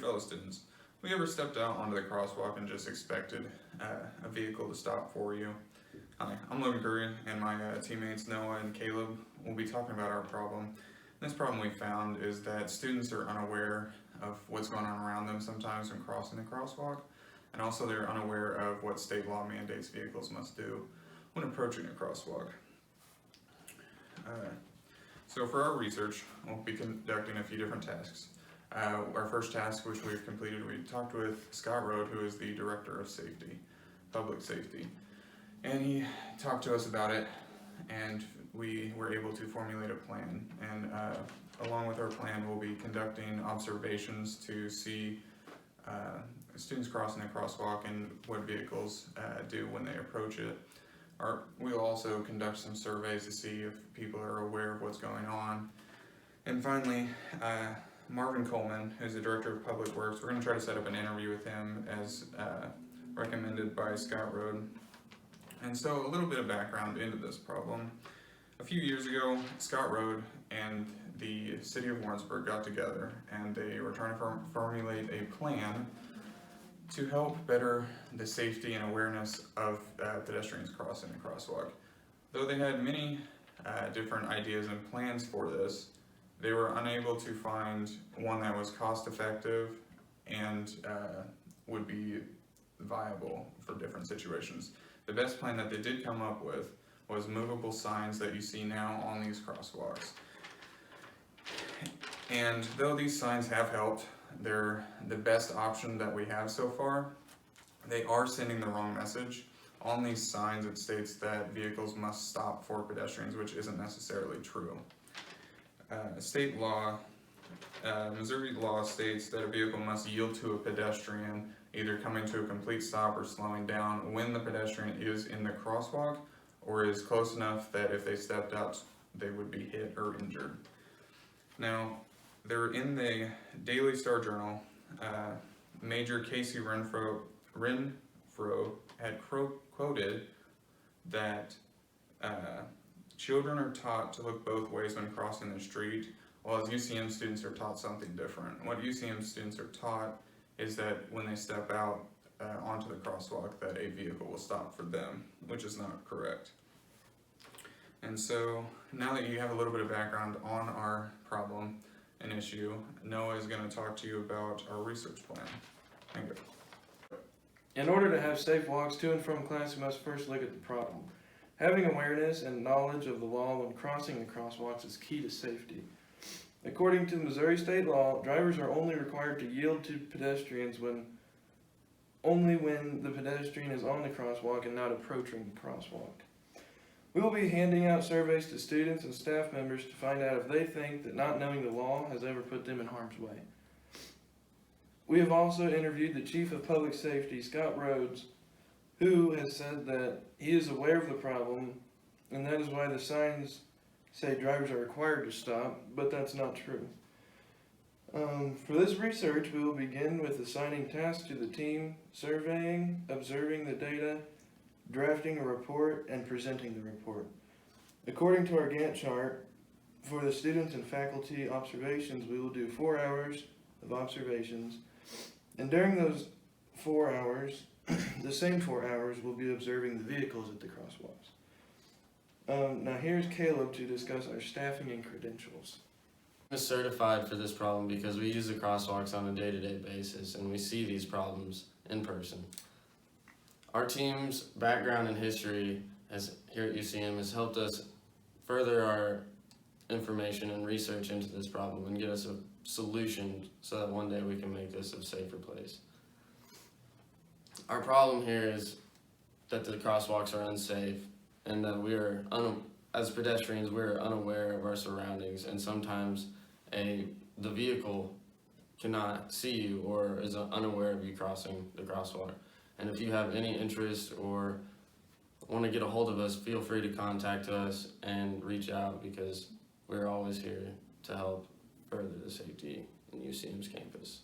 fellow students, have you ever stepped out onto the crosswalk and just expected a vehicle to stop for you? Hi, I'm Logan Curry, and my teammates Noah and Caleb will be talking about our problem. This problem we found is that students are unaware of what's going on around them sometimes when crossing the crosswalk, and also they're unaware of what state law mandates vehicles must do when approaching a crosswalk. So for our research, we'll be conducting a few different tasks. Our first task, which we've completed, we talked with Scott Rode, who is the Director of Safety, Public Safety. And he talked to us about it, and we were able to formulate a plan. And along with our plan, we'll be conducting observations to see students crossing the crosswalk and what vehicles do when they approach it. We'll also conduct some surveys to see if people are aware of what's going on. And finally, Marvin Coleman, who's the Director of Public Works, we're going to try to set up an interview with him as recommended by Scott Rode. And so a little bit of background into this problem. A few years ago, Scott Rode and the city of Warrensburg got together and they were trying to formulate a plan to help better the safety and awareness of pedestrians crossing the crosswalk. Though they had many different ideas and plans for this, they were unable to find one that was cost effective and would be viable for different situations. The best plan that they did come up with was movable signs that you see now on these crosswalks. And though these signs have helped, they're the best option that we have so far, they are sending the wrong message. On these signs it states that vehicles must stop for pedestrians, which isn't necessarily true. State law, Missouri law states that a vehicle must yield to a pedestrian, either coming to a complete stop or slowing down when the pedestrian is in the crosswalk or is close enough that if they stepped out, they would be hit or injured. Now, they're in the Daily Star Journal. Major Casey Renfro had quoted that children are taught to look both ways when crossing the street, while as UCM students are taught something different. What UCM students are taught is that when they step out onto the crosswalk, that a vehicle will stop for them, which is not correct. And so now that you have a little bit of background on our problem and issue, Noah is going to talk to you about our research plan. Thank you. In order to have safe walks to and from class, we must first look at the problem. Having awareness and knowledge of the law when crossing the crosswalks is key to safety. According to Missouri state law, drivers are only required to yield to pedestrians only when the pedestrian is on the crosswalk and not approaching the crosswalk. We will be handing out surveys to students and staff members to find out if they think that not knowing the law has ever put them in harm's way. We have also interviewed the Chief of Public Safety, Scott Rhodes, who has said that he is aware of the problem, and that is why the signs say drivers are required to stop, but that's not true. For this research, we will begin with assigning tasks to the team, surveying, observing the data, drafting a report, and presenting the report. According to our Gantt chart, for the students and faculty observations, we will do 4 hours of observations, and during those 4 hours, the same 4 hours, we'll be observing the vehicles at the crosswalks. Now here's Caleb to discuss our staffing and credentials. I'm certified for this problem because we use the crosswalks on a day-to-day basis and we see these problems in person. Our team's background and history here at UCM has helped us further our information and research into this problem and get us a solution so that one day we can make this a safer place. Our problem here is that the crosswalks are unsafe and that as pedestrians, we're unaware of our surroundings, and sometimes the vehicle cannot see you or is unaware of you crossing the crosswalk. And if you have any interest or want to get a hold of us, feel free to contact us and reach out, because we're always here to help further the safety in UCM's campus.